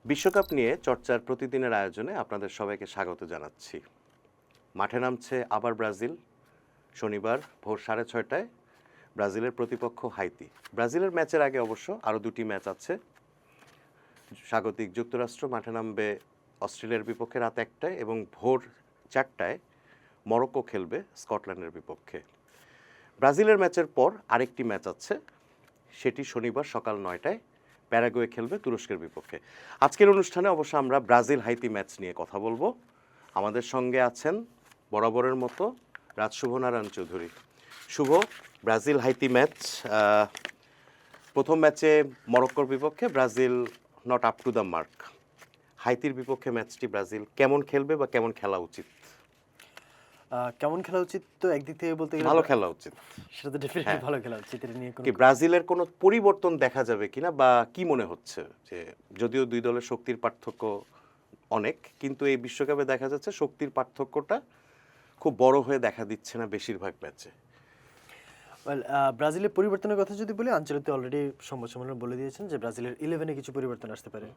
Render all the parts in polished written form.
বিশ্বকাপ নিয়ে চর্চার প্রতিদিনের আয়োজনে আপনাদের সবাইকে স্বাগত জানাচ্ছি। মাঠে নামছে আবার ব্রাজিল। শনিবার ভোর 6:30টায় ব্রাজিলের প্রতিপক্ষ হাইতি। ব্রাজিলের ম্যাচের আগে অবশ্য আরও দুটি ম্যাচ আছে। স্বাগতিক যুক্তরাষ্ট্র মাঠে নামবে অস্ট্রেলিয়ার বিপক্ষে রাত 1টায় এবং ভোর 4টায় মরক্কো খেলবে স্কটল্যান্ডের বিপক্ষে। ব্রাজিলের ম্যাচের পর আরেকটি ম্যাচ আছে, সেটি শনিবার সকাল 9টায় প্যারাগুয়ে খেলবে তুরস্কের বিপক্ষে। আজকের অনুষ্ঠানে অবশ্য আমরা ব্রাজিল হাইতি ম্যাচ নিয়ে কথা বলবো। আমাদের সঙ্গে আছেন বরাবরের মতো শুভ নারায়ণ চৌধুরী। শুভ, ব্রাজিল হাইতি ম্যাচ, প্রথম ম্যাচে মরক্কোর বিপক্ষে Brazil not up to the mark. হাইতির বিপক্ষে ম্যাচটি ব্রাজিল কেমন খেলবে বা কেমন খেলা উচিত? কেমন খেলা উচিত তো একদিক থেকে বলতে গেলে ভালো খেলা উচিত, সেটা তো ডেফিনেটলি ভালো খেলা উচিত। এটা নিয়ে কোনো কি ব্রাজিলের কোনো পরিবর্তন দেখা যাবে কিনা বা কি মনে হচ্ছে? যে যদিও দুই দলের শক্তির পার্থক্য অনেক, কিন্তু এই বিশ্বকাপে দেখা যাচ্ছে শক্তির পার্থক্যটা খুব বড় হয়ে দেখা দিচ্ছে না বেশিরভাগ ম্যাচে। ব্রাজিলের পরিবর্তনের কথা যদি বলি, আঞ্চলিক অলরেডি সংবাদ সম্মেলনে বলে দিয়েছেন যে ব্রাজিলের 11-এ কিছু পরিবর্তন আসতে পারে,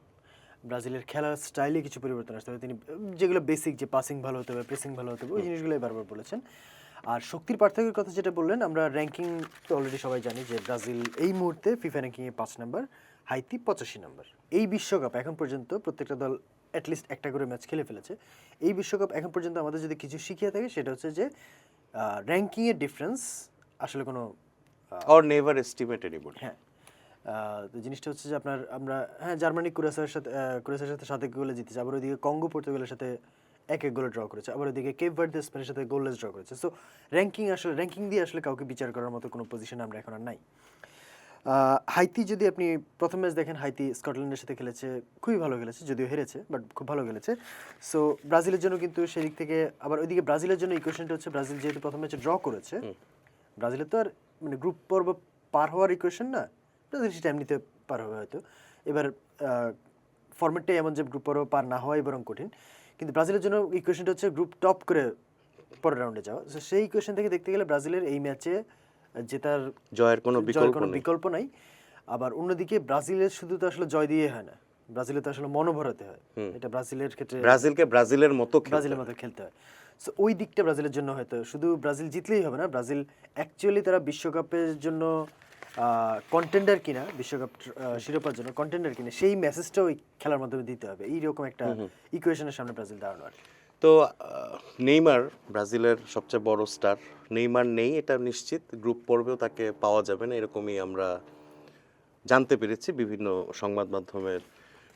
ব্রাজিলের খেলার স্টাইলে কিছু পরিবর্তন আসতে পারে। তিনি যেগুলো বেসিক, যে পাসিং ভালো হতে হবে, প্রেসিং ভালো হতে হবে, ওই জিনিসগুলোই বারবার বলেছেন। আর শক্তির পার্থক্যের কথা যেটা বললেন, আমরা র্যাঙ্কিং তো অলরেডি সবাই জানি যে ব্রাজিল এই মুহূর্তে ফিফা র্যাঙ্কিংয়ে 5 নম্বর, হাইতি 85 নম্বর। এই বিশ্বকাপ এখন পর্যন্ত প্রত্যেকটা দল অ্যাটলিস্ট একটা করে ম্যাচ খেলে ফেলেছে। এই বিশ্বকাপ এখন পর্যন্ত আমাদের যদি কিছু শিখিয়ে থাকে সেটা হচ্ছে যে র্যাঙ্কিংয়ের ডিফারেন্স আসলে কোনো অর নেভার এস্টিমেট এনিবডি। হ্যাঁ, তো জিনিসটা হচ্ছে যে আমরা জার্মানি ক্রোয়েশিয়ার সাথে 7 গোলে জিতেছে, আবার ওইদিকে কঙ্গো পর্তুগালের সাথে 1-1 গোলে ড্র করেছে, আবার ওইদিকে কেপ ভার্দে স্পেনের সাথে গোললেস ড্র করেছে। সো র্যাঙ্কিং দিয়ে আসলে কাউকে বিচার করার মতো কোনো পজিশন আমরা এখন আর নাই। হাইতি যদি আপনি প্রথম ম্যাচ দেখেন, হাইতি স্কটল্যান্ডের সাথে খেলেছে, খুবই ভালো খেলেছে, যদিও হেরেছে বাট খুব ভালো খেলেছে। সো ব্রাজিলের জন্য কিন্তু সেদিক থেকে আবার ওইদিকে ব্রাজিলের জন্য ইকুয়েশনটা হচ্ছে, ব্রাজিল যেহেতু প্রথম ম্যাচে ড্র করেছে, ব্রাজিলের তো আর মানে গ্রুপ পর্ব পার হওয়ার ইকুয়েশন না, ব্রাজিল সেটা এমনিতে পার হবে হয়তো। এবার ফরম্যাটটাই এমন যে গ্রুপ পর্ব পার না হওয়াই বরং কঠিন, কিন্তু ব্রাজিলের জন্য ইকুয়েশনটা হচ্ছে গ্রুপ টপ করে পরের রাউন্ডে যাওয়া। সো সেই ইকুয়েশন থেকে দেখতে গেলে ব্রাজিলের এই ম্যাচে জেতার জয়ের কোনো বিকল্প নাই। আবার অন্যদিকে ব্রাজিলের শুধু তো আসলে জয় দিয়ে হয় না, ব্রাজিলে তো আসলে মনোভরাতে হয়। এটা ব্রাজিলের ক্ষেত্রে ব্রাজিলকে ব্রাজিলের মতো খেলতে হয়। সো ওই দিকটা ব্রাজিলের জন্য হয়তো শুধু ব্রাজিল জিতলেই হবে না, ব্রাজিল অ্যাকচুয়ালি তারা বিশ্বকাপের জন্য কন্টেন্ডার কিনা, বিশ্বকাপ শিরোপার জন্য কন্টেন্ডার কিনা, সেই মেসেজটা ওই খেলার মাধ্যমে দিতে হবে। এইরকম একটা ইকুয়েশনের সামনে ব্রাজিল দাঁড়ানো আর কি। তো নেইমার ব্রাজিলের সবচেয়ে বড় স্টার, নেইমার নেই এটা নিশ্চিত, গ্রুপ পর্বেও তাকে পাওয়া যাবে না এরকমই আমরা জানতে পেরেছি বিভিন্ন সংবাদ মাধ্যমের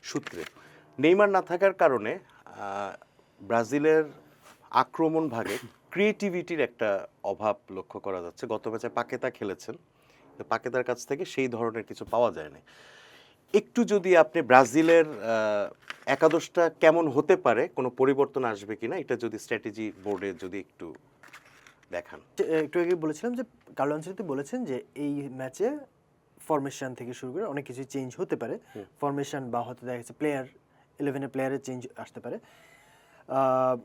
সূত্রে। নেইমার না থাকার কারণে ব্রাজিলের আক্রমণ ভাগে ক্রিয়েটিভিটির একটা অভাব লক্ষ্য করা যাচ্ছে। গত ম্যাচে পাকেতা খেলেছেন, পাকেতার কাছ থেকে সেই ধরনের কিছু পাওয়া যায় না। একটু যদি আপনি ব্রাজিলের একাদশটা কেমন হতে পারে, কোনো পরিবর্তন আসবে কিনা, এটা যদি স্ট্র্যাটেজি বোর্ডে যদি একটু দেখান। একটু আগে বলেছিলাম যে কার্লো আনচেলত্তি বলেছেন যে এই ম্যাচে ফরমেশন থেকে শুরু করে অনেক কিছু চেঞ্জ হতে পারে। ফরমেশন বা হয়তো দেখা গেছে প্লেয়ার 11-এ প্লেয়ারের চেঞ্জ আসতে পারে।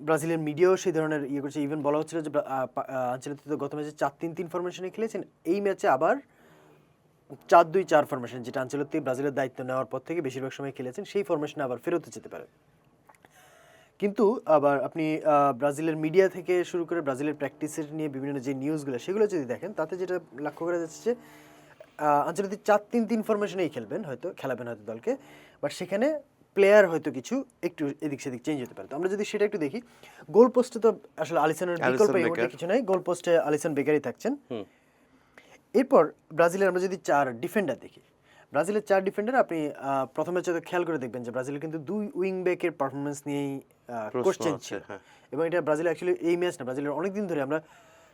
ব্রাজিলের মিডিয়াও সেই ধরনের ইয়ে করছে। ইভেন বলা হচ্ছিল যে আনচেলত্তি তো গত ম্যাচে 4-3-3 ফরমেশনে খেলেছেন, এই ম্যাচে আবার 4-2-4 ফরমেশন, যেটা আনচেলত্তি ব্রাজিলের দায়িত্ব নেওয়ার পর থেকে বেশিরভাগ সময় খেলেছেন, সেই ফরমেশনে আবার ফেরত যেতে পারে। কিন্তু আবার আপনি ব্রাজিলের মিডিয়া থেকে শুরু করে ব্রাজিলের প্র্যাকটিসের নিয়ে বিভিন্ন যে নিউজগুলো, সেগুলো যদি দেখেন, তাতে যেটা লক্ষ্য করা যাচ্ছে যে আঞ্চলিক 4-3-3 ফরমেশনেই খেলাবেন হয়তো দলকে, বাট সেখানে প্লেয়ার হয়তো কিছু একটু এদিক সেদিক চেঞ্জ হতে পারে। তো আমরা যদি সেটা একটু দেখি, গোল পোস্টে তো আসলে আলিসনের বিকল্প এই মুহূর্তে কিছু নাই, গোল পোস্টে আলিসন বেকারই থাকছেন। এরপর ব্রাজিলের আমরা যদি 4 ডিফেন্ডার দেখি, ব্রাজিলের 4 ডিফেন্ডার আপনি প্রথম ম্যাচে খেয়াল করে দেখবেন যে ব্রাজিলের কিন্তু 2 উইং ব্যাকের পারফরমেন্স নিয়েই কোশ্চেন ছিল। এবং এটা ব্রাজিল অ্যাকচুয়ালি এই ম্যাচ না, ব্রাজিলের অনেকদিন ধরে আমরা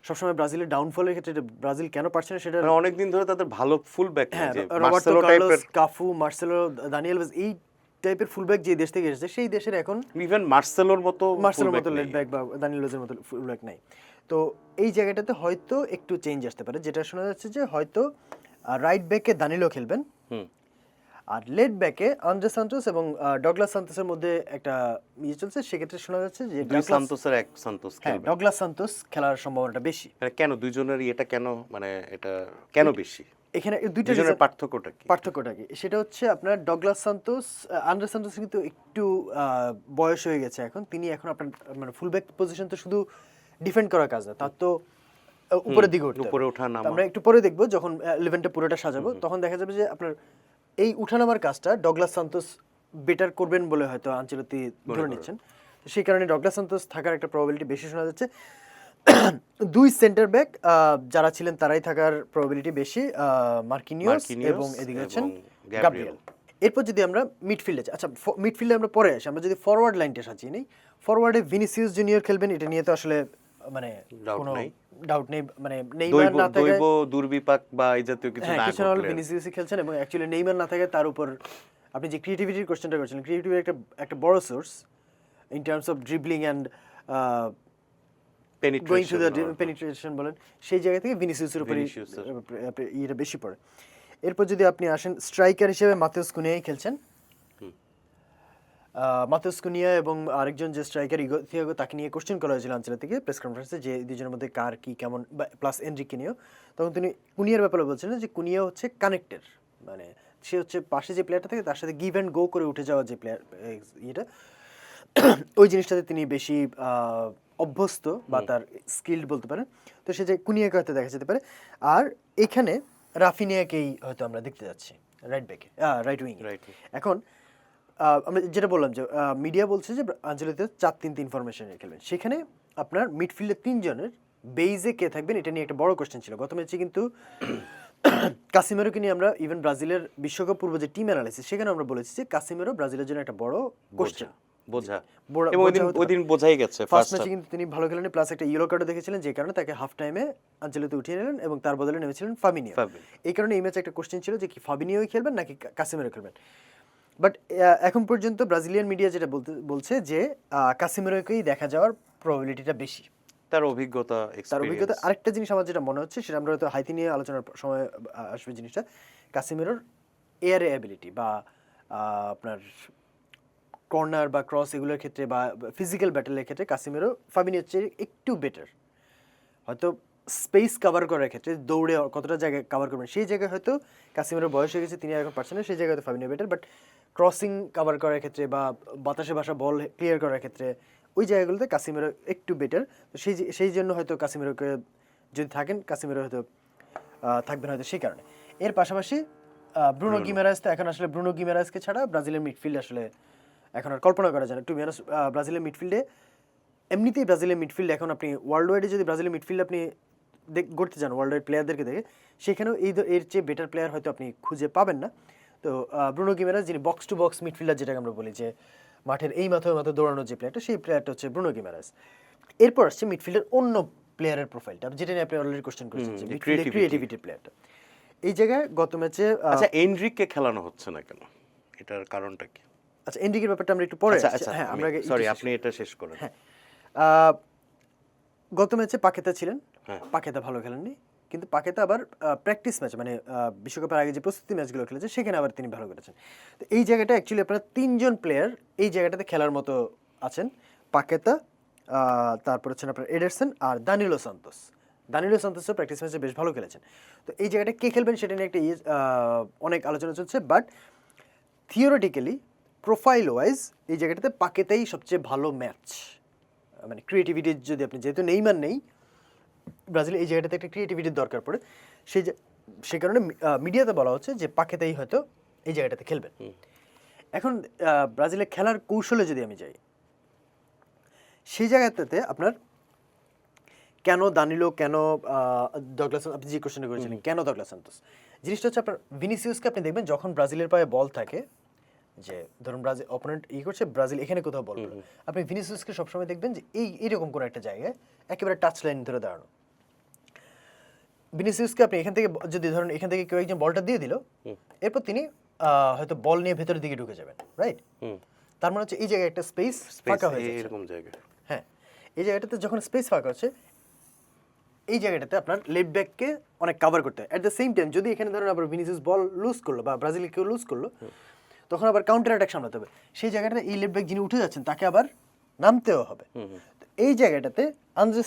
সবসময় ব্রাজিলের ডাউনফলের ক্ষেত্রে ব্রাজিল কেন পারছে না সেটা অনেকদিন ধরে তাদের ভালো fullback, Roberto Carlos, Cafu, Marcelo, Daniel ভেজ, এই টাইপের ফুলব্যাক যে দেশ থেকে এসেছে, সেই দেশের এখন ইভেন মার্সেলোর মতো লেফট ব্যাক বা দানিয়েল ভেজের মতো ফুলব্যাক নাই। তো এই জায়গাটাতে হয়তো একটু চেঞ্জ আসতে পারে, যেটা শোনা যাচ্ছে যে হয়তো রাইট ব্যাকে দানিলো খেলবেন, আর লেফট ব্যাকে আন্দ্রে সান্তোস এবং ডগলাস সান্তোসের মধ্যে একটা ইয়ে চলছে। সেক্ষেত্রে শোনা যাচ্ছে যে ডগলাস সান্তোস খেলার সম্ভাবনাটা বেশি। কেন দুইজনের এটা কেন, মানে এটা কেন বেশি? এখানে দুইটা দুজনের পার্থক্যটা কি? পার্থক্যটা কি সেটা হচ্ছে আপনার ডগলাস সান্তোস, আন্দ্রে সান্তোস কিন্তু একটু বয়স হয়ে গেছে এখন, তিনি এখন আপনার মানে ফুলব্যাক পজিশন তো শুধু ডিফেন্ড করার কাজ না, তার তো উপরের দিকে উঠতে হবে। উপরে ওঠা তো নামা। আমরা একটু পরে দেখবো যখন ইলেভেনটা পুরোটা সাজাবো, তখন দেখা যাবে যে আপনার এই উঠানামার কাজটা ডগলাস সান্তোস বেটার করবেন বলে হয়তো আনচেলত্তি ধরে নিচ্ছেন। তো সেই কারণে ডগলাস সান্তোস থাকার একটা প্রবাবিলিটি বেশি শোনা যাচ্ছে। দুই সেন্টার ব্যাক যারা ছিলেন তারাই থাকার প্রবাবিলিটি বেশি, মার্কিনিওস এবং এদিকে হচ্ছেন গাব্রিয়েল। এরপর যদি আমরা মিডফিল্ডে, আচ্ছা মিডফিল্ডে আমরা পরে আসি, আমরা যদি ফরওয়ার্ড লাইনটা সাজিয়ে নিই, ফরওয়ার্ডে ভিনিসিয়াস জুনিয়র খেলবেন, এটা নিয়ে তো আসলে মানে কোনো ডাউট নেই, মানে নেইমার না থাকে, দৈব দুর্বিপাক বা এই জাতীয় কিছু না কিছু না হলে ভিনিসিয়াসই খেলছেন, এবং অ্যাকচুয়ালি নেইমার না থাকে তার উপর আপনি যে ক্রিয়েটিভিটির কোশ্চেনটা করছিলেন, ক্রিয়েটিভিটির একটা বড় source in terms of dribbling and going to the penetration বলেন, সেই জায়গা থেকে ভিনিসিয়াসের উপরই ইয়েটা বেশি পড়ে। এরপর যদি আপনি আসেন স্ট্রাইকার হিসেবে মাতেউস কুনিয়াই খেলছেন, মাতেউস কুনিয়া এবং আরেকজন যে স্ট্রাইকার থিয়াগো, তাকে নিয়ে কোশ্চেন করা হয়েছিল আনচেলত্তিকে প্রেস কনফারেন্সে যে দুজনের মধ্যে কার কি কেমন, প্লাস এনরিকে নিয়েও, তখন তিনি কুনিয়ার ব্যাপারে বলছিলেন যে কুনিয়া হচ্ছে কানেক্টেড, মানে সে হচ্ছে পাশে যে প্লেয়ারটা থাকে তার সাথে গিভ অ্যান্ড গো করে উঠে যাওয়া যে প্লেয়ার ইয়েটা, ওই জিনিসটাতে তিনি বেশি অভ্যস্ত বা তার স্কিল্ড বলতে পারেন। তো সে যে কুনিয়াকে হয়তো দেখা যেতে পারে। আর এখানে রাফিনিয়াকেই হয়তো আমরা দেখতে যাচ্ছি রাইট ব্যাকে, রাইট উইং। এখন আমরা যেটা বললাম যে মিডিয়া বলছে যে আনচেলত্তি 4-3-3 ফরমেশনে খেলবেন, সেখানে আপনার মিডফিল্ডে তিনজনের বেইজে কে থাকবেন এটা নিয়ে একটা বড় কোশ্চেন ছিল গত ম্যাচে, কিন্তু কাসিমেরোকে নিয়ে আমরা ইভেন ব্রাজিলের বিশ্বকাপ পূর্ব যে টিম অ্যানালাইসিস সেখানে আমরা বলেছি যে কাসিমেরো ব্রাজিলের জন্য একটা বড় কোশ্চেন, বোঝা, এবং ওইদিন বোঝাই গেছে। ফার্স্ট ম্যাচে কিন্তু তিনি ভালো খেলেন, প্লাস একটা ইয়েলো কার্ডও দেখেছিলেন, যে কারণে তাকে হাফ টাইমে আনচেলত্তি উঠিয়ে নিলেন এবং তার বদলে নেমেছিলেন ফাবিনিও। এই কারণে এই ম্যাচে একটা কোশ্চেন ছিল যে কি ফাবিনিওই খেলবেন নাকি কাসিমেরো খেলবেন। বাট এখন পর্যন্ত ব্রাজিলিয়ান মিডিয়া যেটা বলছে যে কাসিমেরোকেই দেখা যাওয়ার প্রবাবিলিটিটা বেশি, তার অভিজ্ঞতা। আরেকটা জিনিস আমার যেটা মনে হচ্ছে, সেটা আমরা হয়তো হাইতি নিয়ে আলোচনার সময় আসবে জিনিসটা, কাসিমেরোর এয়ারে অ্যাবিলিটি বা আপনার কর্নার বা ক্রস এগুলোর ক্ষেত্রে বা ফিজিক্যাল ব্যাটেলের ক্ষেত্রে কাসিমেরো ফাবিনিওর চেয়ে একটু বেটার। হয়তো স্পেস কভার করার ক্ষেত্রে দৌড়ে কতটা জায়গায় কভার করবেন সেই জায়গায় হয়তো কাসিমেরো বয়স হয়ে গেছে, তিনি এখন পারছেন না, সেই জায়গায় হয়তো Fabinho better. But crossing cover করার ক্ষেত্রে বা বাতাসে ভাসা বল ক্লিয়ার করার ক্ষেত্রে ওই জায়গাগুলোতে কাসিমেরো একটু বেটার। তো সেই জন্য হয়তো কাসিমেরোকে যদি থাকেন, কাসিমেরো হয়তো থাকবেন হয়তো সেই কারণে। এর পাশাপাশি ব্রুনো গিমেরাস, তো এখন আসলে ব্রুনো গিমেরাসকে ছাড়া ব্রাজিলের মিডফিল্ড আসলে এখন আর কল্পনা করা যায় না। টু বি অনেস্ট, ব্রাজিলের মিডফিল্ডে এমনিতেই ব্রাজিলের মিডফিল্ড এখন আপনি ওয়ার্ল্ড ওয়াইডে যদি ব্রাজিলের মিডফিল্ড আপনি গড়তে চান ওয়ার্ল্ড ওয়াইড প্লেয়ারদেরকে দেখে, সেখানেও এর চেয়ে বেটার প্লেয়ার হয়তো আপনি খুঁজে পাবেন না। তো ব্রুনো গিমেরাস, যিনি বক্স টু বক্স মিডফিল্ডার যেটাকে আমরা বলি, যে মাঠের এই মাথায় দৌড়ানোর যে প্লেয়ারটা, সেই প্লেয়ারটা হচ্ছে ব্রুনো গিমেরাস। এরপর আসছে মিডফিল্ডের অন্য প্লেয়ারের প্রোফাইলটা, যেটা নিয়ে আপনি অলরেডি কোশ্চেন করেছেন, যে মিডফিল্ডের ক্রিয়েটিভিটির প্লেয়ারটা। এই জায়গায় গত ম্যাচে আচ্ছা এনরিককে খেলানো হচ্ছে না কেন, এটার কারণটা কি? আচ্ছা এনরিকের ব্যাপারটা আমরা একটু পরে, হ্যাঁ আমরা সরি আপনি এটা শেষ করেন। হ্যাঁ, গত ম্যাচে পাকেতা ছিলেন, পাকেতা ভালো খেলেননি, কিন্তু পাকেতা আবার প্র্যাকটিস ম্যাচ মানে বিশ্বকাপের আগে যে প্রস্তুতি ম্যাচগুলো খেলেছে সেখানে আবার তিনি ভালো করেছেন। তো এই জায়গাটা অ্যাকচুয়ালি আপনার তিনজন প্লেয়ার এই জায়গাটাতে খেলার মতো আছেন, পাকেতা, তারপর হচ্ছেন আপনার এডারসন আর দানিলো সান্তোস। দানিলো সান্তোসও প্র্যাকটিস ম্যাচে বেশ ভালো খেলেছেন। তো এই জায়গাটা কে খেলবেন সেটা নিয়ে একটা অনেক আলোচনা চলছে, বাট থিওরিটিক্যালি প্রোফাইল ওয়াইজ এই জায়গাটাতে পাকেতাই সবচেয়ে ভালো ম্যাচ, মানে ক্রিয়েটিভিটির যদি আপনি, যেহেতু নেইমার নেই ব্রাজিলে, এই জায়গাটাতে একটা ক্রিয়েটিভিটির দরকার পড়ে, সেই কারণে মিডিয়াতে বলা হচ্ছে যে পাকেতাই হয়তো এই জায়গাটাতে খেলবেন। এখন ব্রাজিলের খেলার কৌশলে যদি আমি যাই, সেই জায়গাটাতে আপনার কেন দানিলো, কেন ডগলাস, আপনি যে কোশ্চেনটা করেছিলেন কেন ডগলাস সান্তোস, জিনিসটা হচ্ছে আপনার ভিনিসিয়াসকে আপনি দেখবেন যখন ব্রাজিলের পায়ে বল থাকে, যে ধরুন ব্রাজিল অপোনেন্ট করছে, ব্রাজিল এখানে কোথাও বল পেল, আপনি ভিনিসিয়াসকে সবসময় দেখবেন যে এইরকম কোনো একটা জায়গায় একেবারে টাচ লাইন ধরে দাঁড়ানো। ভিনিসিয়াসকে আপনি এখান থেকে যদি ধরুন এখান থেকে কেউ একজন বলটা দিয়ে দিল, এরপর তিনি হয়তো বল নিয়ে ভেতরের দিকে ঢুকে যাবেন, রাইট? তার মানে হচ্ছে এই জায়গায় একটা স্পেস ফাঁকা হয়ে যাচ্ছে এরকম জায়গায়। হ্যাঁ, এই জায়গাটাতে যখন স্পেস ফাঁকা হচ্ছে, এই জায়গাটাতে আপনার লেফট ব্যাককে অনেক কভার করতে হয়। অ্যাট দ্য সেম টাইম যদি এখানে ধরুন আবার ভিনিসিয়াস বল লুজ করলো বা ব্রাজিল কেউ লুজ করলো, তখন আবার কাউন্টার অ্যাটাক সামলাতে হবে। সেই জায়গাটাতে এই লেফট ব্যাক যিনি উঠে যাচ্ছেন তাকে আবার নামতেও হবে। এই জায়গাটাতে আন্দ্রে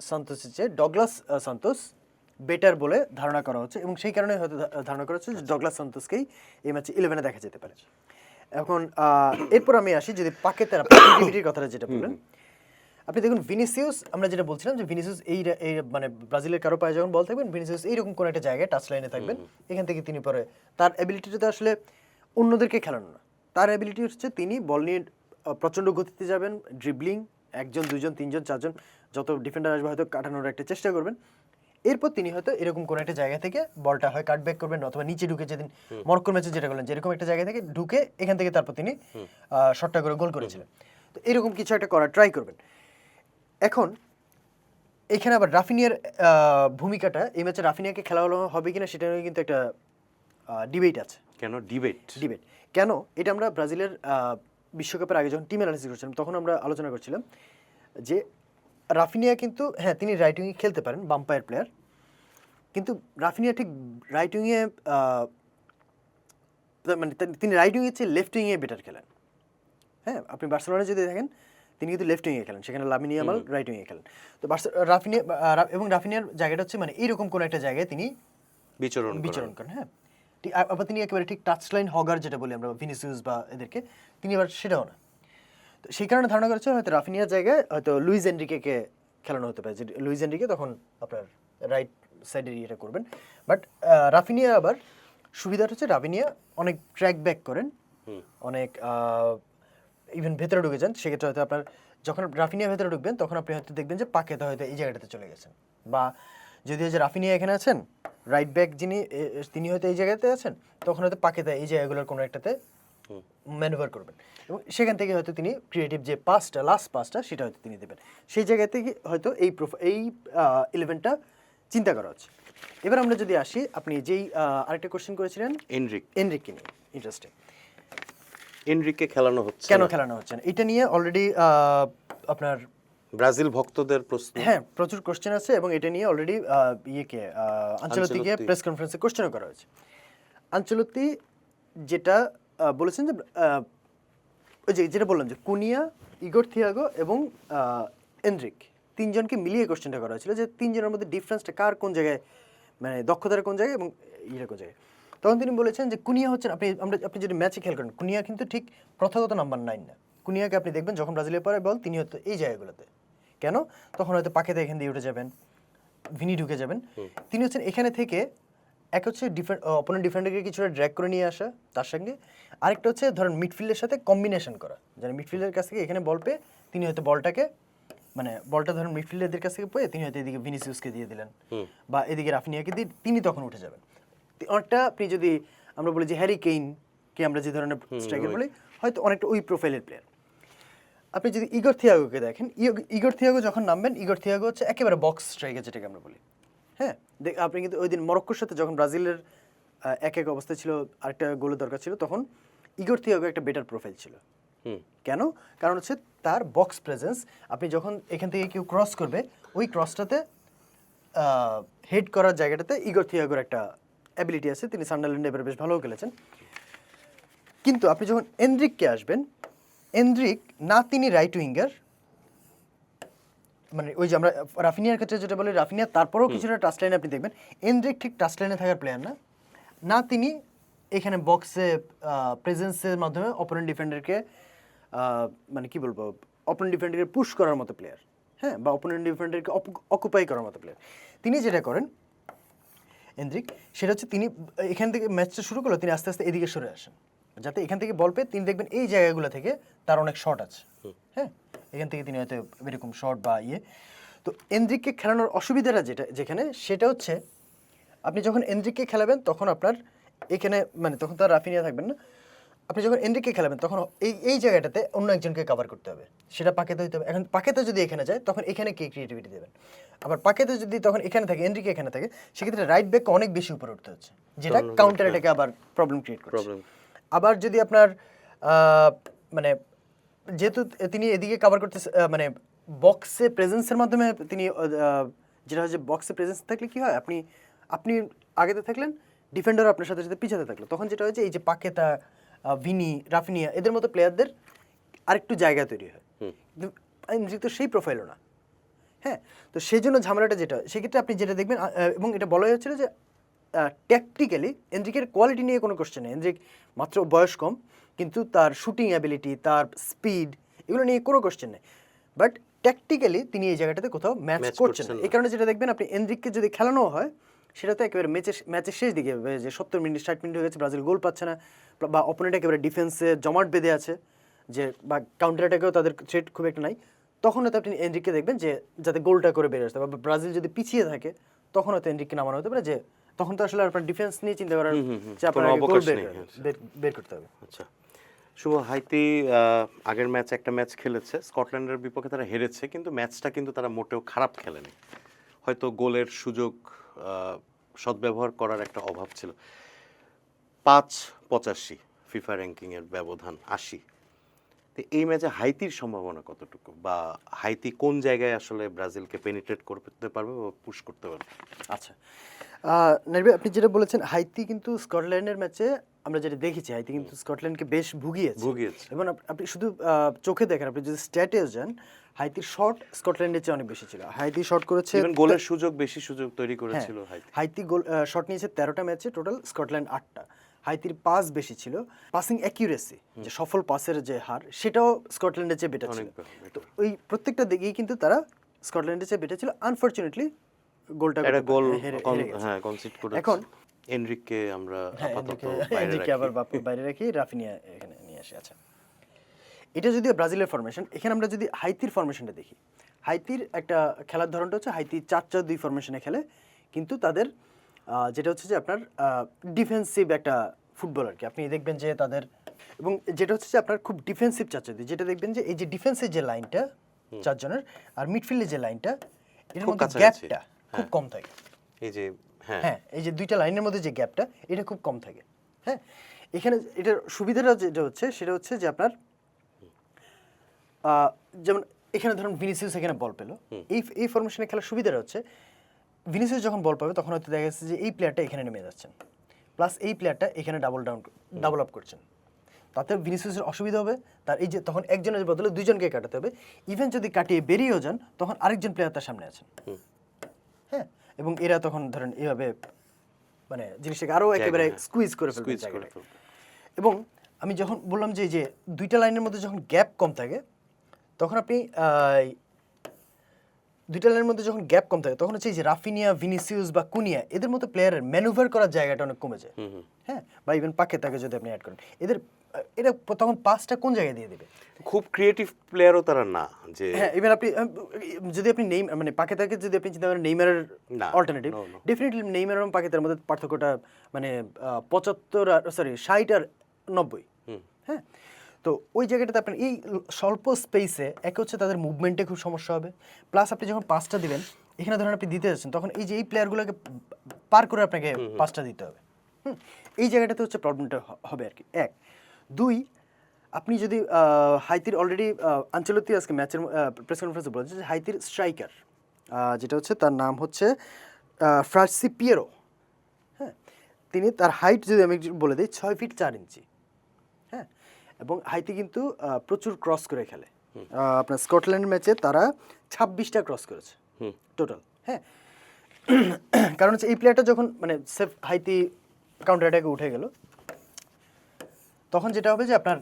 সান্তোসের চেয়ে ডগলাস সান্তোস বেটার বলে ধারণা করা হচ্ছে এবং সেই কারণে হয়তো ধারণা করা হচ্ছে যে ডগলাস সান্তোসকেই এই ম্যাচে 11-এ দেখা যেতে পারে। এখন এরপর আমি আসি যদি পাকেতার ক্রিয়েটিভিটির কথাটা যেটা বললেন, আপনি দেখুন ভিনিসিয়াস, আমরা যেটা বলছিলাম যে ভিনিসিয়াস এই মানে ব্রাজিলের কারো পায়ে যখন বল থাকবেন, ভিনিসিয়াস এইরকম কোন একটা জায়গায় টাচ লাইনে থাকবেন, এখান থেকে তিনি পরে তার অ্যাবিলিটিটা আসলে অন্যদেরকে খেলানো না, তার অ্যাবিলিটি হচ্ছে তিনি বল নিয়ে প্রচণ্ড গতিতে যাবেন, ড্রিবলিং, একজন দুইজন তিনজন চারজন যত ডিফেন্ডার আসবে হয়তো কাটানোর একটা চেষ্টা করবেন। এরপর তিনি হয়তো এরকম কোন একটা জায়গা থেকে বলটা হয় কাটব্যাক করবেন অথবা নিচে ঢুকে, যেদিন মরক্কোর ম্যাচে যেটা করলেন যেরকম একটা জায়গা থেকে ঢুকে এখান থেকে তারপর তিনি শটটা করে গোল করেছিলেন। তো এরকম কিছু একটা করার ট্রাই করবেন। এখন এখানে আবার রাফিনিয়ার ভূমিকাটা, এই ম্যাচে রাফিনিয়াকে খেলা হবে কিনা সেটা নিয়ে কিন্তু একটা ডিবেট আছে। কেন ডিবেট? কেন এটা আমরা ব্রাজিলের বিশ্বকাপের আগে যখন টিম অ্যানালিসিস করছিলাম তখন আমরা আলোচনা করছিলাম যে রাফিনিয়া কিন্তু হ্যাঁ তিনি রাইট উইংয়ে খেলতে পারেন, বাম্পায়ার প্লেয়ার, কিন্তু রাফিনিয়া ঠিক রাইট উইংয়ে মানে তিনি রাইট উইংয়ের চেয়ে লেফট উইংয়ে বেটার খেলেন। হ্যাঁ, আপনি বার্সেলোনায় যদি দেখেন তিনি কিন্তু লেফট উইংয়ে খেলেন, সেখানে লামিন ইয়ামাল রাইট উইংয়ে খেলেন। তো রাফিনিয়া এবং রাফিনিয়ার জায়গাটা হচ্ছে মানে এইরকম কোনো একটা জায়গায় তিনি বিচরণ করেন। হ্যাঁ, ঠিক আবার তিনি একেবারে ঠিক টাচ লাইন হগার যেটা বলি আমরা ভিনিসিয়াস বা এদেরকে, তিনি আবার সেটাও না। তো সেই কারণে ধারণা করেছে হয়তো রাফিনিয়ার জায়গায় হয়তো লুইস এনরিকেকে খেলানো হতে পারে, যে লুইস এনরিকে তখন আপনার রাইট সাইডের ইয়েটা করবেন। বাট রাফিনিয়া আবার সুবিধাটা হচ্ছে রাফিনিয়া অনেক ট্র্যাক ব্যাক করেন, অনেক ইভেন ভেতরে ঢুকে যান। সেক্ষেত্রে হয়তো আপনার যখন রাফিনিয়া ভেতরে ঢুকবেন তখন আপনি হয়তো দেখবেন যে পাকেতা হয়তো এই জায়গাটাতে চলে গেছেন, বা যদি যে রাফিনিয়া এখানে আছেন রাইট ব্যাক যিনি তিনি হয়তো এই জায়গাতে আছেন, তখন হয়তো পাকেতা এই জায়গাগুলোর কোনো একটাতে ম্যানুভার করবেন এবং সেখান থেকে হয়তো তিনি ক্রিয়েটিভ যে লাস্ট পাসটা সেটা হয়তো তিনি দেবেন। সেই জায়গা থেকে হয়তো এই 11টা চিন্তা করা হচ্ছে। এবার আমরা যদি আসি, আপনি যেই আরেকটা কোশ্চেন করেছিলেন এনরিককে নিয়ে, ইন্টারেস্টিং, এনরিককে খেলানো হচ্ছে কেন খেলানো হচ্ছে না এটা নিয়ে অলরেডি আপনার ব্রাজিল ভক্তদের প্রশ্ন, হ্যাঁ প্রচুর কোশ্চেন আছে এবং এটা নিয়ে অলরেডি আনচেলত্তিকে প্রেস কনফারেন্সে কোশ্চেনও করা হয়েছে। আনচেলত্তি যেটা বলেছেন যে ওই যে যেটা বললাম যে কুনিয়া, ইগোর থিয়াগো এবং এনরিক তিনজনকে মিলিয়ে কোশ্চেনটা করা হয়েছিল যে তিনজনের মধ্যে ডিফারেন্সটা কার কোন জায়গায়, মানে দক্ষতার কোন জায়গায় এবং ইয়ের কোন জায়গায়। তখন তিনি বলেছেন যে কুনিয়া হচ্ছেন, আপনি যদি ম্যাচে খেয়াল করেন কুনিয়া কিন্তু ঠিক প্রথাগত নাম্বার 9 না। কুনিয়াকে আপনি দেখবেন যখন ব্রাজিলের পরে বল তিনি হয়তো এই জায়গাগুলোতে, কেন তখন হয়তো পাকেতে এখান দিয়ে উঠে যাবেন, ভিনি ঢুকে যাবেন, তিনি হচ্ছেন এখানে থেকে এক হচ্ছে অপোনেন্ট ডিফেন্ডারকে কিছুটা ড্র্যাগ করে নিয়ে আসা, তার সঙ্গে আরেকটা হচ্ছে ধরেন মিডফিল্ডের সাথে কম্বিনেশন করা, যেন মিডফিল্ডের কাছ থেকে এখানে বল পেয়ে তিনি হয়তো বলটাকে মানে বলটা ধরেন মিডফিল্ডারদের কাছ থেকে পেয়ে তিনি হয়তো এদিকে ভিনিসিয়াসকে দিয়ে দিলেন বা এদিকে রাফিনিয়াকে দিয়ে তিনি তখন উঠে যাবেন। অনেকটা আপনি যদি আমরা বলি যে হ্যারি কেইনকে আমরা যে ধরনের স্ট্রাইকার বলি হয়তো অনেকটা ওই প্রোফাইলের প্লেয়ার। আপনি যদি ইগোর থিয়াগোকে দেখেন, ইগোর থিয়াগো যখন নামবেন, ইগোর থিয়াগো হচ্ছে একেবারে বক্স স্ট্রাইকার যেটাকে আমরা বলি। হ্যাঁ, আপনি কিন্তু ওই দিন মরক্কোর সাথে যখন ব্রাজিলের এক অবস্থায় ছিল, আরেকটা গোলের দরকার ছিল, তখন ইগোর থিয়াগো একটা বেটার প্রোফাইল ছিল। কেন? কারণ হচ্ছে তার বক্স প্রেজেন্স, আপনি যখন এখান থেকে কেউ ক্রস করবে ওই ক্রসটাতে হেড করার জায়গাটাতে ইগোর থিয়াগোর একটা অ্যাবিলিটি আছে, তিনি সান্ডারল্যান্ডে এবারে বেশ ভালোও খেলেছেন। কিন্তু আপনি যখন এনরিককে আসবেন, এনরিক না তিনি রাইট উইঙ্গার, মানে ওই যে আমরা রাফিনিয়ার ক্ষেত্রে যেটা বলি রাফিনিয়া তারপরেও কিছুটা টাচ লাইনে আপনি দেখবেন, এনরিক ঠিক টাচ লাইনে থাকার প্লেয়ার না, না তিনি এখানে বক্সে প্রেজেন্সের মাধ্যমে অপোনেন্ট ডিফেন্ডারকে মানে কি বলবো অপোনেন্ট ডিফেন্ডারকে পুশ করার মতো প্লেয়ার, হ্যাঁ, বা অপোনেন্ট ডিফেন্ডারকে অকুপাই করার মতো প্লেয়ার। তিনি যেটা করেন এনরিক, সেটা হচ্ছে তিনি এখান থেকে ম্যাচটা শুরু করলো, তিনি আস্তে আস্তে এদিকে সরে আসেন, যাতে এখান থেকে বল পেয়ে তিনি দেখবেন এই জায়গাগুলো থেকে তার অনেক শট আছে, হ্যাঁ, এখান থেকে তিনি হয়তো এরকম শট বা তো এনরিককে খেলানোর অসুবিধাটা যেখানে সেটা হচ্ছে আপনি যখন এনরিককে খেলাবেন তখন আপনার এখানে মানে তখন তো আর রাফিনিয়া থাকবেন না, আপনি যখন এনরিককে খেলাবেন তখন এই জায়গাটাতে অন্য একজনকে কভার করতে হবে, সেটা পাকেতে হইতে হবে। এখন পাকেতে যদি এখানে যায় তখন এখানে কে ক্রিয়েটিভিটি দেবেন, আবার পাকেতে যদি তখন এখানে থাকে এনরিকে এখানে থাকে, সেক্ষেত্রে রাইট ব্যাককে অনেক বেশি উপরে উঠতে হচ্ছে, যেটা কাউন্টার অ্যাটাকে আবার প্রবলেম ক্রিয়েট করছে। আবার যদি আপনার মানে যেহেতু তিনি এদিকে কভার করতে মানে বক্সে প্রেজেন্সের মাধ্যমে তিনি যেটা হয় যে বক্সে প্রেজেন্স থাকলে কি হয়, আপনি আগেতে থাকলেন, ডিফেন্ডার আপনার সাথে সাথে পিছাতে থাকলো, তখন যেটা হয় যে এই যে পাকেতা, ভিনি, রাফিনিয়া এদের মতো প্লেয়ারদের আরেকটু জায়গা তৈরি হয়। কিন্তু এনরিক তো সেই প্রোফাইলও না, হ্যাঁ, তো সেই জন্য ঝামেলাটা যেটা সেক্ষেত্রে আপনি যেটা দেখবেন এবং এটা বলা হচ্ছিল যে ট্যাকটিক্যালি এনরিকের কোয়ালিটি নিয়ে কোনো কোশ্চেন নেই। এনরিক মাত্র বয়স কম, কিন্তু তার শুটিং অ্যাবিলিটি, তার স্পিড, এগুলো নিয়ে কোনো কোশ্চেন নেই। বাট ট্যাকটিক্যালি তিনি এই জায়গাটাতে কোথাও ম্যাচ Match করছেন করছেন না। না। এই কারণে যেটা দেখবেন আপনি এনরিককে যদি খেলানো হয়, সেটা তো একেবারে ম্যাচের শেষ দিকে যে 70 মিনিট 60 মিনিট হয়ে গেছে, ব্রাজিল গোল পাচ্ছে না, বা অপোনেন্ট একেবারে ডিফেন্সে জমাট বেঁধে আছে, যে বা কাউন্টার অ্যাটাকেও তাদের থ্রেট খুব একটা নাই, তখন হয়তো আপনি এনরিককে দেখবেন যে যাতে গোলটা করে বেরিয়ে আসতে, বা ব্রাজিল যদি পিছিয়ে থাকে তখন হয়তো এনরিককে নামানো হতে পারে, যে তখন তো আসলে আপনার ডিফেন্স নিয়ে চিন্তা করার চাপ, কোনো গোল অবকাশ নেই, হ্যাঁ। বের করতে হবে। আচ্ছা, শুভ, হাইতি আগের ম্যাচ একটা ম্যাচ খেলেছে, স্কটল্যান্ডের বিপক্ষে তারা হেরেছে, কিন্তু ম্যাচটা কিন্তু তারা মোটেও খারাপ খেলেনি। হয়তো গোলের সুযোগ সদ্ব্যবহার করার একটা অভাব ছিল। 5-85 ফিফা র্যাঙ্কিংয়ের ব্যবধান 80। তো এই ম্যাচে হাইতির সম্ভাবনা কতটুকু, বা হাইতি কোন জায়গায় আসলে ব্রাজিলকে পেনিট্রেট করতে পারবে বা পুশ করতে পারবে? আচ্ছা, নাইবে আপনি যেটা বলেছেন, হাইতি কিন্তু স্কটল্যান্ডের ম্যাচে আমরা যেটা দেখেছি, হাইতি কিন্তু স্কটল্যান্ডকে বেশ ভুগিয়েছে। এবং আপনি শুধু চোখে দেখেন, আপনি যদি স্ট্যাটে যান, হাইতির শট স্কটল্যান্ডের চেয়ে অনেক বেশি ছিল। হাইতি শট করেছে, ইভেন গোলের সুযোগ বেশি সুযোগ তৈরি করেছিল হাইতি। হাইতি গোল শট নিয়েছে 13টা ম্যাচে টোটাল, স্কটল্যান্ড 8টা। হাইতির পাস বেশি ছিল, পাসিং অ্যাকিউরেসি, যে সফল পাসের যে হার, সেটাও স্কটল্যান্ডের চেয়ে বেটার ছিল। তো ওই প্রত্যেকটা দিকেই কিন্তু তারা স্কটল্যান্ডের চেয়ে বেটার ছিল। আনফরচুনেটলি গোলটা একটা গোল হেরে গেছে। হ্যাঁ কনসিড করেছে। এখন এনরিককে আমরা আপাতত এনরিকে আবার বাইরে রাখি, রাফিনিয়া এখানে নিয়ে আসি। আচ্ছা, এটা যদিও ব্রাজিলের ফরমেশন। এখানে আমরা যদি হাইতির ফরমেশনটা দেখি, হাইতির একটা খেলার ধরনটা হচ্ছে হাইতি 4-4-2 ফরমেশনে খেলে, কিন্তু তাদের যেটা হচ্ছে যে আপনার ডিফেন্সিভ একটা ফুটবল আর কি। আপনি দেখবেন যে তাদের, এবং যেটা হচ্ছে যে আপনার খুব ডিফেন্সিভ 4-4-2, যেটা দেখবেন যে এই যে ডিফেন্সের যে লাইনটা চারজনের, আর মিডফিল্ডের যে লাইনটা, এর খুব মধ্যে কাছাকাছি। গ্যাপটা খুব কম থাকে। এই যে হ্যাঁ, এই যে দুইটা লাইনের মধ্যে যে গ্যাপটা, এটা খুব কম থাকে। হ্যাঁ, এখানে এটার সুবিধাটা যেটা হচ্ছে সেটা হচ্ছে যে আপনার যেমন এখানে ধরুন ভিনিসিয়াস এখানে বল পেলো, এই ফরমেশনে খেলার সুবিধাটা হচ্ছে ভিনিসিয়াস যখন বল পাবে তখন হয়তো দেখা যাচ্ছে যে এই প্লেয়ারটা এখানে নেমে যাচ্ছেন, প্লাস এই প্লেয়ারটা এখানে ডাবল আপ করছেন। তাতে ভিনিসিয়াসের অসুবিধা হবে, তার এই যে তখন একজনের বদলে দুইজনকে কাটাতে হবে। ইভেন যদি কাটিয়ে বেরিয়েও যান, তখন আরেকজন প্লেয়ার তার সামনে আছেন। হ্যাঁ, এবং এরা তখন ধরেন এইভাবে মানে জিনিসটাকে আরো একেবারে স্কুইজ করে ফেলবে জায়গাটাকে। এবং আমি যখন বললাম যে এই যে দুইটা লাইনের মধ্যে যখন গ্যাপ কম থাকে, তখন আপনি দুইটা লাইনের মধ্যে যখন গ্যাপ কম থাকে, তখন হচ্ছে এই যে রাফিনিয়া, ভিনিসিয়াস বা কুনিয়া, এদের মতো প্লেয়ারের ম্যানুভার করার জায়গাটা অনেক কমে যায়। হ্যাঁ, বা ইভেন পাকেতাকে যদি আপনি অ্যাড করেন, এরা তখন পাসটা কোন জায়গায় দিয়ে দেবে? খুব ক্রিয়েটিভ প্লেয়ারও তারা না যে। হ্যাঁ, ইভেন আপনি যদি আপনি মানে পাকেতাকে যদি আপনি চিন্তা করেন নেইমারের অল্টারনেটিভ, ডেফিনেটলি নেইমার এবং পাকেতার মধ্যে পার্থক্যটা মানে 60 আর 90। হ্যাঁ, তো ওই জায়গাটাতে আপনার এই স্বল্প স্পেসে এক হচ্ছে তাদের মুভমেন্টে খুব সমস্যা হবে, প্লাস আপনি যখন পাসটা দিবেন, এখানে ধরেন আপনি দিতে যাচ্ছেন, তখন এই যে এই প্লেয়ারগুলোকে পার করে আপনাকে পাসটা দিতে হবে। এই জায়গাটাতে হচ্ছে প্রবলেমটা হবে আর কি। 1, 2, আপনি যদি হাইতির অলরেডি আঞ্চলতি আজকে ম্যাচের প্রেস কনফারেন্সে বলেছে যে হাইতির স্ট্রাইকার যেটা হচ্ছে তার নাম হচ্ছে ফ্রান্সি পিয়েরো। হ্যাঁ, তিনি তার হাইট যদি আমি বলে দিই 6 ফিট 4 ইঞ্চি। হ্যাঁ, এবং হাইতি কিন্তু প্রচুর ক্রস করে খেলে। আপনার স্কটল্যান্ড ম্যাচে তারা 26টা ক্রস করেছে টোটাল। হ্যাঁ, কারণ হচ্ছে এই প্লেয়ারটা যখন মানে সেফ হাইতি কাউন্টার অ্যাটাকে উঠে গেল, তখন যেটা হবে যে আপনার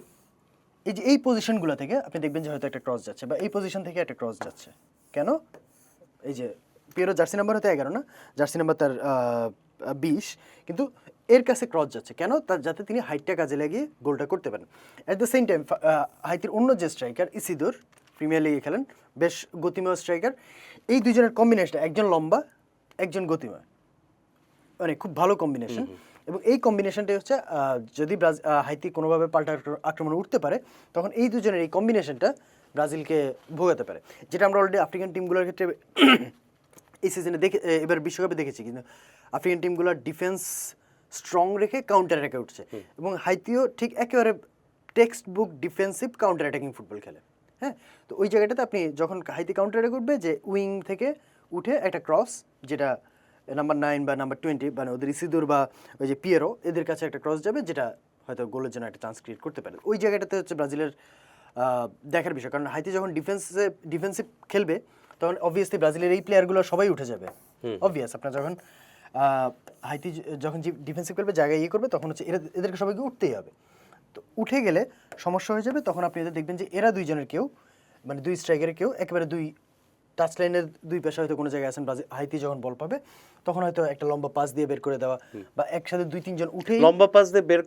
এই যে এই পজিশনগুলো থেকে আপনি দেখবেন যে হয়তো একটা ক্রস যাচ্ছে, বা এই পজিশন থেকে একটা ক্রস যাচ্ছে। কেন? এই যে পিয়েরো জার্সি নাম্বার হয়তো 11 না, জার্সি নাম্বার তার 20, কিন্তু এর কাছে ক্রস যাচ্ছে কেন? তার যাতে তিনি হাইটটা কাজে লাগিয়ে গোলটা করতে পারেন। অ্যাট দ্য সেম টাইম হাইতির অন্য যে স্ট্রাইকার ইসিদোর, প্রিমিয়ার লিগে খেলেন, বেশ গতিময় স্ট্রাইকার। এই দুজনের কম্বিনেশন, একজন লম্বা একজন গতিময়, মানে খুব ভালো কম্বিনেশন। এবং এই কম্বিনেশনটাই হচ্ছে যদি হাইতি কোনোভাবে পাল্টা আক্রমণে উঠতে পারে, তখন এই দুজনের এই কম্বিনেশনটা ব্রাজিলকে ভোগাতে পারে, যেটা আমরা অলরেডি আফ্রিকান টিমগুলোর ক্ষেত্রে এই সিজনে এবার বিশ্বকাপে দেখেছি। কিন্তু আফ্রিকান টিমগুলোর ডিফেন্স স্ট্রং রেখে কাউন্টার অ্যাটাকে উঠছে, এবং হাইতিও ঠিক একেবারে text book defensive counter attacking football খেলে। হ্যাঁ, তো ওই জায়গাটাতে আপনি যখন হাইতি কাউন্টার অ্যাটাক উঠবে, যে উইং থেকে উঠে একটা ক্রস, যেটা নাম্বার 9 বা নাম্বার 20 মানে ওদের ইসিদুর বা ওই যে পিয়েরো, এদের কাছে একটা ক্রস যাবে, যেটা হয়তো গোলের জন্য একটা চান্স ক্রিয়েট করতে পারে। ওই জায়গাটাতে হচ্ছে ব্রাজিলের দেখার বিষয়, কারণ হাইতি যখন ডিফেন্সিভ খেলবে, তখন অবভিয়াসলি ব্রাজিলের এই প্লেয়ারগুলো সবাই উঠে যাবে। অবভিয়াস আপনার যখন হাইতি যখন ডিফেন্সিভ করবে জায়গায় করবে তখন হচ্ছে এদেরকে সবাইকে উঠতেই হবে। তো উঠে গেলে সমস্যা হয়ে যাবে, তখন আপনি এদের দেখবেন যে এরা দুইজনের কেউ মানে দুই স্ট্রাইকারের কেউ একেবারে দুই টাচ লাইনের দুই পাশে হয়তো কোনো জায়গায় আছেন, হাইতি যখন বল পাবে তখন হয়তো একটা লম্বা পাস দিয়ে বের করে দেওয়া বা একসাথে 2-3 জন উঠেই লম্বা পাস দিয়ে বের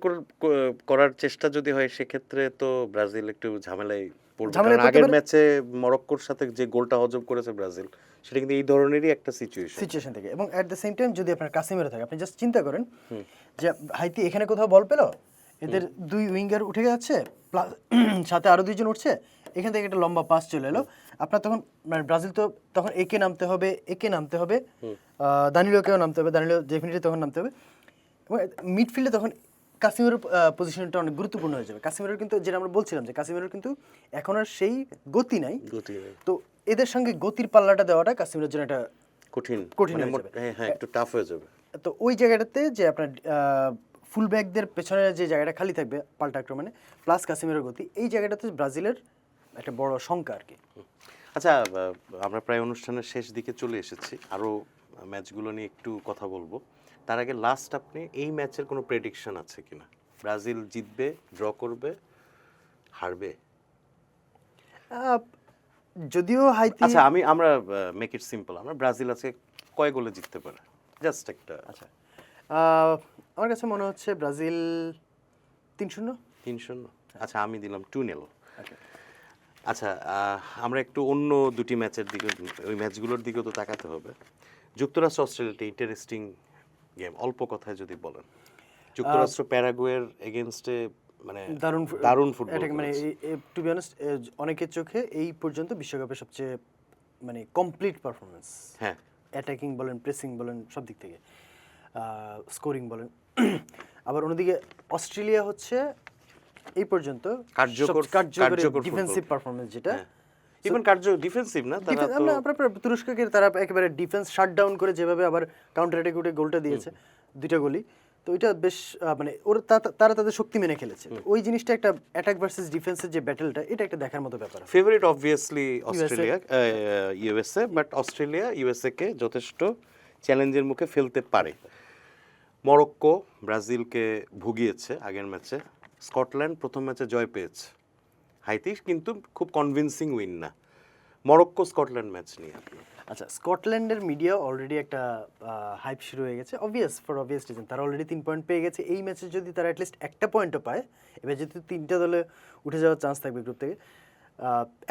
করার চেষ্টা যদি হয় সেক্ষেত্রে তো ব্রাজিল একটু ঝামেলায় পড়বে, কারণ আগের ম্যাচে মরক্কোর সাথে যে গোলটা হজম করেছে ব্রাজিল সেটা কিন্তু এই ধরনেরই একটা সিচুয়েশন থেকে। এবং অ্যাট দ্য সেম টাইম যদি আপনার কাসিমেরো থাকে, আপনি জাস্ট চিন্তা করেন যে হাইতি এখানে কোথাও বল পেলো, এদের দুই উইঙ্গার উঠে যাচ্ছে প্লাস সাথে আরো দুইজন উঠছে, এখান থেকে একটা লম্বা পাস চলে এলো, আপনার তখন মানে ব্রাজিল তো তখন একে নামতে হবে, দানিলোকেও নামতে হবে, দানিলো ডেফিনেটলি তখন নামতে হবে, এবং মিডফিল্ডে তখন কাসিমেরোর পজিশনটা অনেক গুরুত্বপূর্ণ হয়ে যাবে। কাসিমেরোর কিন্তু যেটা আমরা বলছিলাম যে কাসিমেরোর কিন্তু এখন আর সেই গতি নাই, তো এদের সঙ্গে গতির পাল্লাটা দেওয়াটা কাসিমেরোর জন্য একটা কঠিন হয়ে যাবে। হ্যাঁ, একটু টাফ হয়ে যাবে। তো ওই জায়গাটাতে যে আপনার ফুল ব্যাকদের পেছনে যে জায়গাটা খালি থাকবে পাল্টা আক্রমণে প্লাস কাসিমেরোর গতি, এই জায়গাটাতে ব্রাজিলের একটা বড় শঙ্কা আর কি। আচ্ছা, আমরা প্রায় অনুষ্ঠানের শেষ দিকে চলে এসেছি, আরও ম্যাচগুলো নিয়ে একটু কথা বলবো। তার আগে লাস্ট আপনি এই ম্যাচের কোনো প্রেডিকশন আছে কিনা? ব্রাজিল জিতবে, ড্র করবে, হারবে? যদিও হাইতি, আচ্ছা আমরা মেক ইট সিম্পল, আমরা ব্রাজিল আজকে কয় গোলে জিততে পারে, জাস্ট একটা। আচ্ছা আমার কাছে মনে হচ্ছে ব্রাজিল 3-0। আচ্ছা আমি দিলাম 2-0। আচ্ছা আমরা একটু অন্য দুটি ম্যাচের দিকে, ওই ম্যাচগুলোর দিকেও তো তাকাতে হবে। যুক্তরাষ্ট্র অস্ট্রেলিয়াটা ইন্টারেস্টিং গেম, অল্প কথায় যদি বলেন। যুক্তরাষ্ট্র প্যারাগুয়ের এগেইনস্টে মানে দারুণ ফুটবল, মানে টু বি অনেস্ট অনেকের চোখে এই পর্যন্ত বিশ্বকাপের সবচেয়ে মানে কমপ্লিট পারফরমেন্স। হ্যাঁ, অ্যাটাকিং বলেন, প্রেসিং বলেন, সব দিক থেকে স্কোরিং বলেন। আবার অন্যদিকে অস্ট্রেলিয়া হচ্ছে এই পর্যন্ত কার্যকরী ডিফেন্সিভ পারফরমেন্স, যেটা ইভেন ডিফেন্সিভ না, তারা তো আপনার তুরস্ককে তারা একেবারে ডিফেন্স শাটডাউন করে যেভাবে আবার কাউন্টার অ্যাটাকে উঠে গোলটা দিয়েছে, দুইটা গোলই, তো এটা বেশ মানে তারা তাদের শক্তি মেনে খেলেছে। ওই জিনিসটা একটা অ্যাটাক ভার্সেস ডিফেন্সের যে ব্যাটলটা, এটা একটা দেখার মতো ব্যাপার। Favourite obviously Australia, USA, but Australia USA কে যথেষ্ট চ্যালেঞ্জের মুখে ফেলতে পারে। মরক্কো ব্রাজিলকে ভুগিয়েছে আগের ম্যাচে, স্কটল্যান্ড প্রথম ম্যাচে জয় পেয়েছে, হাইতি কিন্তু খুব কনভিন্সিং উইন না। মরক্কো স্কটল্যান্ড ম্যাচ নিয়ে আপনার? আচ্ছা, স্কটল্যান্ডের মিডিয়া অলরেডি একটা হাইপ শুরু হয়ে গেছে, ফর অবভিয়াস রিজন। তারা অলরেডি 3 পয়েন্ট পেয়ে গেছে। এই ম্যাচে যদি তারা অ্যাটলিস্ট একটা পয়েন্টও পায়, এবার যেহেতু 3টা দলে উঠে যাওয়ার চান্স থাকবে গ্রুপ থেকে,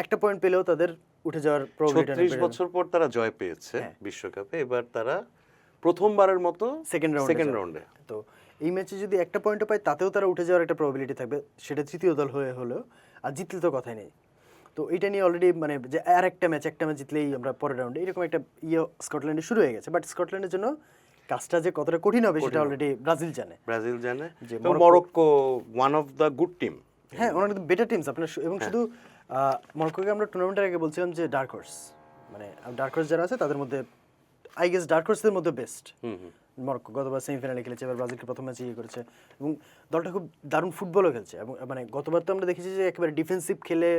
একটা পয়েন্ট পেলেও তাদের উঠে যাওয়ার প্রবাবিলিটি 36 বছর পর তারা জয় পেয়েছে বিশ্বকাপে, এবার তারা প্রথমবারের মতো সেকেন্ড রাউন্ডে। তো এই ম্যাচে যদি একটা পয়েন্টও পায়, তাতেও তারা উঠে যাওয়ার একটা প্রবাবিলিটি থাকবে, সেটা তৃতীয় দল হলেও, আর জিতলে তো কথাই নেই। তো এটা নিয়ে অলরেডি মানে যে আর একটা ম্যাচ জিতলেই আমরা পরের রাউন্ডে, এরকম একটা স্কটল্যান্ডে শুরু হয়ে গেছে। বাট স্কটল্যান্ডের জন্য কাজটা যে কতটা কঠিন হবে সেটা অলরেডি ব্রাজিল জানে। যে Morocco one of the good team, হ্যাঁ, ওনার কিন্তু বেটার টিমস আপনার, এবং শুধু মরক্কোকে আমরা টুর্নামেন্টের আগে বলছিলাম যে ডার্ক হর্স, মানে ডার্ক হর্স যারা আছে তাদের মধ্যে আই গেস ডার্ক হর্সের মধ্যে বেস্ট। মরক্কো গতবার সেমিফাইনালে খেলেছে, এবার ব্রাজিলকে প্রথম ম্যাচে করেছে, এবং দলটা খুব দারুণ ফুটবলও খেলছে। এবং মানে গতবার তো আমরা দেখেছি যে একেবারে ডিফেন্সিভ খেলে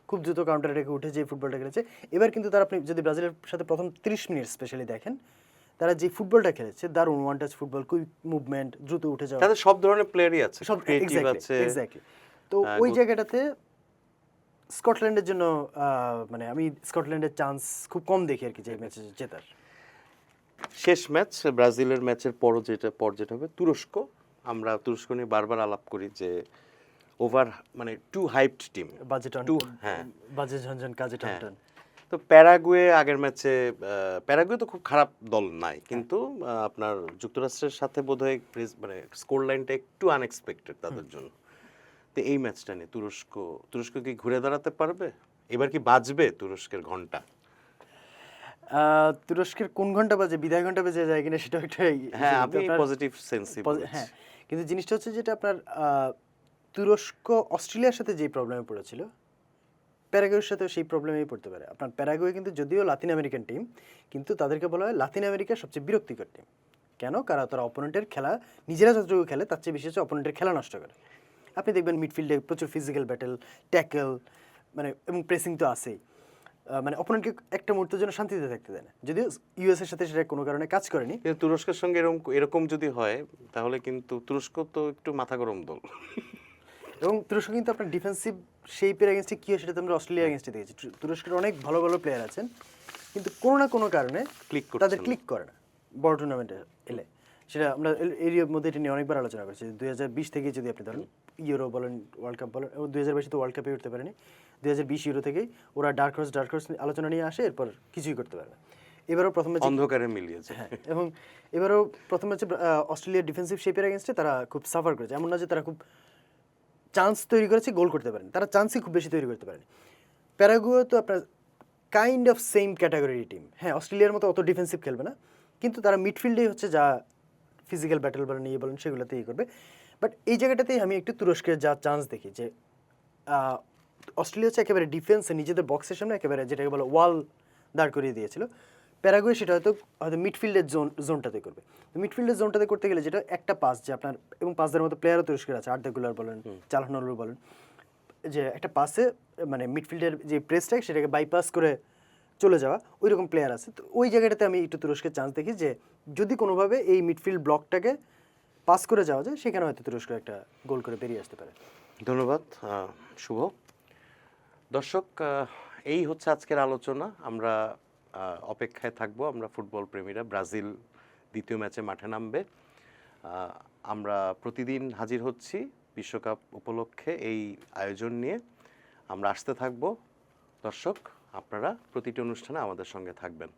খুব দ্রুত কাউন্টার অ্যাটাকে উঠে যে ফুটবলটা খেলেছে, এবার কিন্তু তারা, আপনি যদি ব্রাজিলের সাথে প্রথম 30 মিনিট স্পেশালি দেখেন, তারা যে ফুটবলটা খেলেছে দারুণ one touch football, quick movement, দ্রুত উঠে যাওয়া, তাদের সব ধরনের প্লেয়ারই আছে, সব ক্রিয়েটিভ আছে এক্স্যাক্টলি। তো ওই জায়গাটাতে স্কটল্যান্ডের জন্য মানে আমি স্কটল্যান্ডের চান্স খুব কম দেখি আর কি, যে ম্যাচে জেতার। শেষ ম্যাচ ব্রাজিলের ম্যাচের পর যেটা হবে তুরস্ক, আমরা তুরস্ক নিয়ে বারবার আলাপ করি যে ওভার মানে টু হাইপড টিম, বাজে ঝনঝন কাজে টানটান। তো প্যারাগুয়ে আগের ম্যাচে, প্যারাগুয়ে তো খুব খারাপ দল নাই, কিন্তু আপনার যুক্তরাষ্ট্রের সাথে বোধহয় মানে স্কোর লাইনটা একটু আনএক্সপেক্টেড তাদের জন্য। তো এই ম্যাচটা নিয়ে তুরস্ক কি ঘুরে দাঁড়াতে পারবে? এবার কি বাজবে তুরস্কের ঘন্টা? তুরস্কের কোন ঘন্টা বাজে, বিদায় ঘন্টা বেজে যায় কিনা সেটা একটা, হ্যাঁ আমি পজিটিভ সেন্সিভ। হ্যাঁ, কিন্তু জিনিসটা হচ্ছে যেটা আপনার তুরস্ক অস্ট্রেলিয়ার সাথে যে প্রবলেমে পড়েছিল, প্যারাগুয়ের সাথেও সেই প্রবলেমেই পড়তে পারে। আপনার প্যারাগুয়ে কিন্তু যদিও লাতিন আমেরিকান টিম, কিন্তু তাদেরকে বলা হয় লাতিন আমেরিকার সবচেয়ে বিরক্তিকর টিম। কেন? কারণ তারা অপোনেন্টের খেলা নিজেরা যতটুকু খেলে তার চেয়ে বেশি হচ্ছে অপোনেন্টের খেলা নষ্ট করে। আপনি দেখবেন মিডফিল্ডে প্রচুর ফিজিক্যাল ব্যাটেল, ট্যাকল, মানে এবং প্রেসিং তো আছেই। মানে অপোনেন্টকে একটা মুহূর্তের জন্য শান্তিতে থাকতে দেয় না, যদিও ইউএস এর সাথে সেটা কোনো কারণে কাজ করেনি। কিন্তু তুরস্কের সঙ্গে এরকম এরকম যদি হয় তাহলে কিন্তু তুরস্ক তো একটু মাথা গরম দল। এবং তুরস্ক কিন্তু আপনার ডিফেন্সিভ শেপের এগেনস্টে কী হয় সেটা তো আমরা অস্ট্রেলিয়ার এগেনস্টে দেখেছি। তুরস্কের অনেক ভালো ভালো প্লেয়ার আছেন, কিন্তু কোনো না কোনো কারণে ক্লিক করছে তাদের না। ক্লিক করে না বড় টুর্নামেন্টে এলে। সেটা আমরা এরিয়ার মধ্যে এটা নিয়ে অনেকবার আলোচনা করেছি। 2020 থেকে যদি আপনি ধরেন ইউরো বলেন, ওয়ার্ল্ড কাপ বলেন, 2022 তো ওয়ার্ল্ড কাপে উঠতে পারেনি, 2020 ইউরো থেকেই ওরা ডার্ক হর্স আলোচনা নিয়ে আসে, এরপর কিছুই করতে পারে না। এবারও প্রথম ম্যাচে অন্ধকারে মিলিয়েছে। হ্যাঁ, এবং এবারও প্রথম ম্যাচে অস্ট্রেলিয়ার ডিফেন্সিভ শেপের এগেনস্টে তারা খুব সাফার করেছে। এমন না যে তারা খুব চান্স তৈরি করেছে, গোল করতে পারেন, তারা চান্সই খুব বেশি তৈরি করতে পারেনি। প্যারাগুয়ে তো আপনার কাইন্ড অফ সেম ক্যাটাগরির টিম। হ্যাঁ, অস্ট্রেলিয়ার মতো অত ডিফেন্সিভ খেলবে না, কিন্তু তারা মিডফিল্ডেই হচ্ছে যা ফিজিক্যাল ব্যাটেল বলেন ইয়ে বলেন সেগুলোতে ইয়ে করবে। বাট এই জায়গাটাতেই আমি একটু তুরস্কের যা চান্স দেখি যে অস্ট্রেলিয়া হচ্ছে একেবারে ডিফেন্সে নিজেদের বক্সের সামনে একেবারে যেটাকে বলে ওয়াল দাঁড় করিয়ে দিয়েছিল। প্যারাগুয়ে সেটা হয়তো মিডফিল্ডের জোনটাতে করবে। তো মিডফিল্ডের জোনটাতে করতে গেলে যেটা একটা পাস, যে আপনার এবং পাসদের মতো প্লেয়ারও তুরস্কের আছে, আর্দা গুলার বলেন, চালহানোর বলেন, যে একটা পাসে মানে মিডফিল্ডের যে প্রেসটা সেটাকে বাইপাস করে চলে যাওয়া, ওই রকম প্লেয়ার আছে। তো ওই জায়গাটাতে আমি একটু তুরস্কের চান্স দেখি যে যদি কোনোভাবে এই মিডফিল্ড ব্লকটাকে পাস করে যাওয়া যায়, সেখানে হয়তো তুরস্ক একটা গোল করে বেরিয়ে আসতে পারে। ধন্যবাদ শুভ। দর্শক, এই হচ্ছে আজকের আলোচনা। আমরা অপেক্ষায় থাকবো, আমরা ফুটবল প্রেমীরা। ব্রাজিল দ্বিতীয় ম্যাচে মাঠে নামবে। আমরা প্রতিদিন হাজির হচ্ছি বিশ্বকাপ উপলক্ষে এই আয়োজন নিয়ে। আমরা আসতে থাকবো। দর্শক, আপনারা প্রতিটি অনুষ্ঠানে আমাদের সঙ্গে থাকবেন।